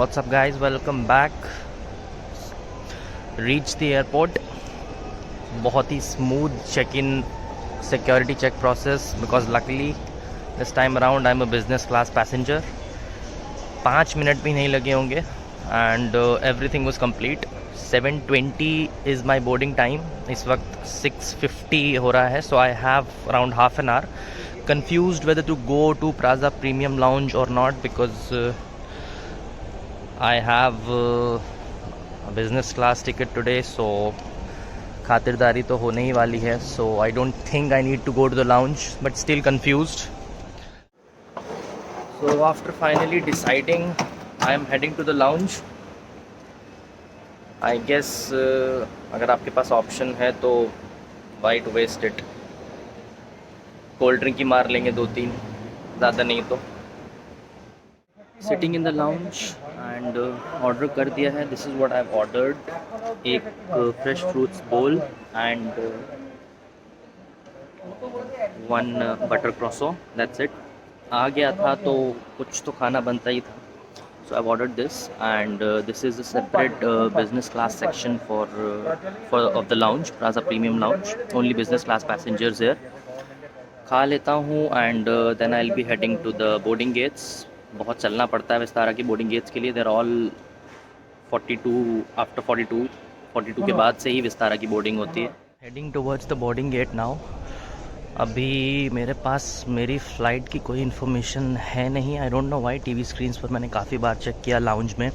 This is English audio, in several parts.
What's up guys, welcome back. Reached the airport. बहुत ही smooth check-in security check process because luckily this time around I'm a business class passenger. 5 minute भी नहीं लगे होंगे and everything was complete. 7:20 is my boarding time. इस वक्त 6:50 हो रहा है, so I have around half an hour. Confused whether to go to Plaza Premium Lounge or not because I have a business class ticket today, so खातिरदारी तो होने ही वाली है. So I don't think I need to go to the lounge, but still confused. So after finally deciding, I am heading to the lounge. I guess अगर आपके पास option है तो why to waste it. Cold drink ही मार लेंगे 2-3, ज़्यादा नहीं तो. Sitting in the lounge and order कर दिया है. This is what I've ordered. एक fresh fruits bowl and one butter croissant. That's it. आ गया था तो कुछ तो खाना बनता ही था. So I've ordered this and this is a separate business class section for of the lounge, Plaza Premium Lounge. Only business class passengers here. खा लेता हूँ and then I'll be heading to the boarding gates. बहुत चलना पड़ता है विस्तारा की boarding gets के लिए. देर ऑल 42 आफ्टर 42 के बाद से ही विस्तारा की बोर्डिंग होती है. Heading towards the boarding gate now. अभी मेरे पास मेरी फ़्लाइट की कोई इन्फॉर्मेशन है नहीं. I don't know why. TV screens पर मैंने काफ़ी बार चेक किया लाउंज में,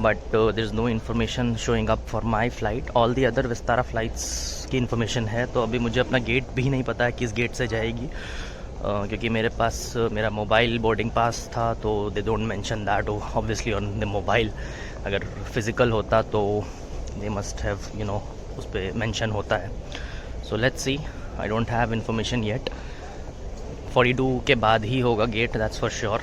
but there is no information showing up for my flight. All the other Vistara flights की इन्फॉर्मेशन है. तो अभी मुझे अपना गेट भी नहीं पता है किस गेट से जाएगी, क्योंकि मेरे पास मेरा मोबाइल बोर्डिंग पास था, तो they don't mention that obviously on the mobile. अगर फिज़िकल होता तो दे मस्ट हैव उस पर मेंशन होता है. So let's see. I don't have information yet. 42 के बाद ही होगा gate, that's for sure.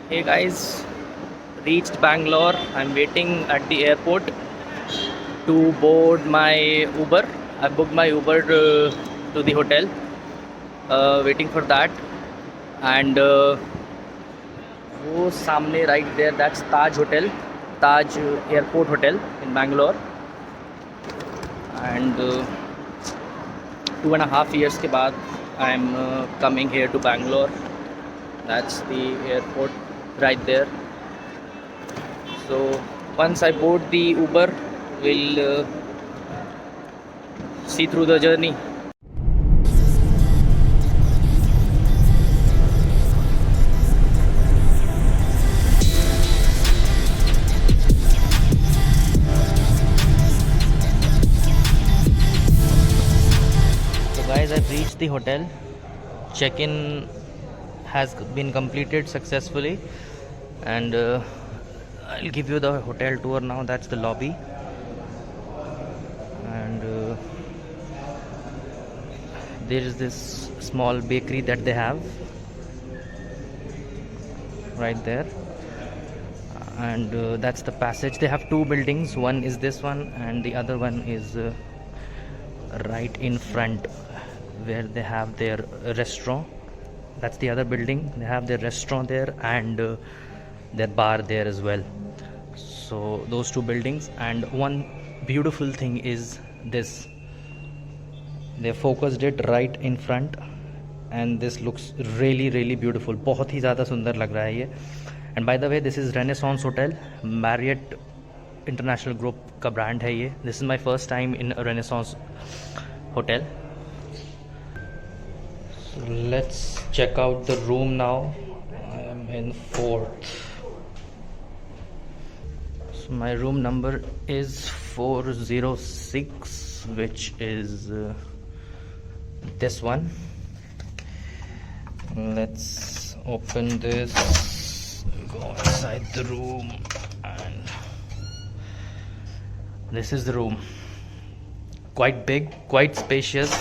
Hey guys, reached Bangalore. I'm waiting at the airport to board my Uber. I booked my Uber to the hotel. Waiting for that. And वो सामने right there, that's Taj Hotel, Taj Airport Hotel in Bangalore. And 2.5 years के बाद I'm coming here to Bangalore. That's the airport right there. So once I board the Uber, we'll see through the journey. So guys, I've reached the hotel. Check-in has been completed successfully, and I'll give you the hotel tour now. That's the lobby, and there is this small bakery that they have right there, and that's the passage. They have two buildings. One is this one and the other one is right in front where they have their restaurant. That's the other building. They have their restaurant there and their bar there as well. So those two buildings. And one beautiful thing is this. They focused it right in front and this looks really really beautiful. बहुत ही ज़्यादा सुंदर लग रहा है ये. And by the way, this is Renaissance Hotel. Marriott International Group का brand है ये. This is my first time in a Renaissance Hotel. Let's check out the room now. I am in 4th. So my room number is 406, which is this one. Let's open this, go inside the room, and this is the room. Quite big, quite spacious,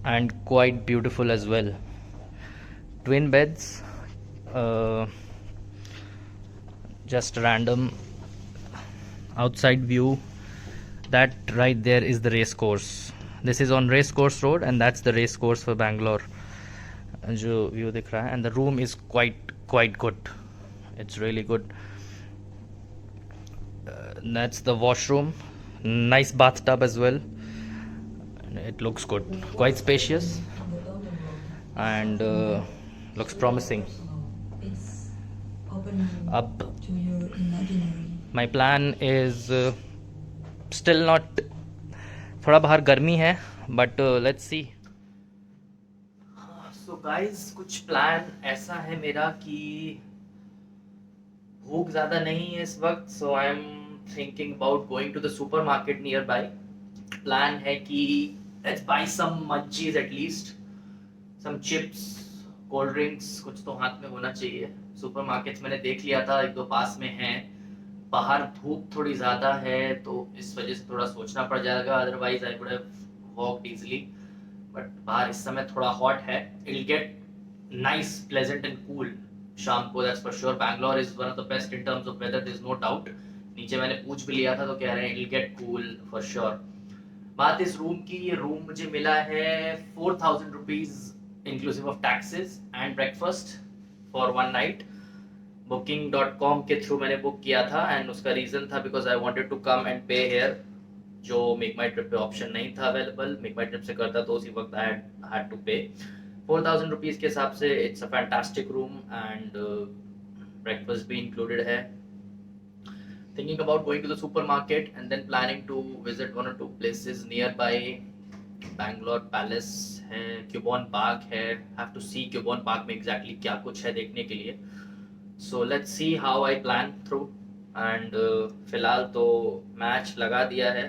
and quite beautiful as well. twin beds, uh, just random outside view. That right there is the race course. This is on race course road, and that's the race course for Bangalore. जो view दिख रहा है, and the room is quite good. It's really good. That's the washroom. Nice bathtub as well. It looks good, quite spacious, and looks promising. Up, my plan is still not. थोड़ा बाहर गर्मी है, but let's see. So guys, कुछ plan ऐसा है मेरा कि भूख ज़्यादा नहीं है इस वक्त, so I am thinking about going to the supermarket nearby. Plan है कि let's buy some munchies at least, some chips, cold drinks, कुछ तो हाथ में होना चाहिए. सुपरमार्केट्स मैंने देख लिया था, एक दो पास में हैं. बाहर धूप थोड़ी ज़्यादा है तो इस वजह से थोड़ा सोचना पड़ जाएगा, otherwise I would have walked easily. But बाहर इस समय थोड़ा हॉट है. It will get nice, pleasant and cool शाम को, that's for sure. Bangalore is one of the best in terms of weather, there is no doubt. नीचे मैंने पूछ भी लिया था तो कह रहे हैं it will gate cool for sure. बात इस रूम की, ये रूम मुझे मिला है 4000 rupees inclusive of taxes and breakfast for one night. booking.com के थ्रू मैंने बुक किया था, एंड उसका रीज़न था because I wanted to come and pay here, जो मेक माई ट्रिप पे ऑप्शन नहीं था अवेलेबल. मेक माई ट्रिप से करता तो उसी वक्त आई हैड टू पे. 4000 रुपीज़ के हिसाब से it's a fantastic room, and breakfast भी इंक्लूडेड है. Thinking about going to the supermarket and then planning to visit one or two places nearby. Bangalore palace है, क्यूबॉन पार्क है. Have to see Cubbon park में exactly क्या कुछ है देखने के लिए. So let's see how I plan through. And फिलहाल तो मैच लगा दिया है.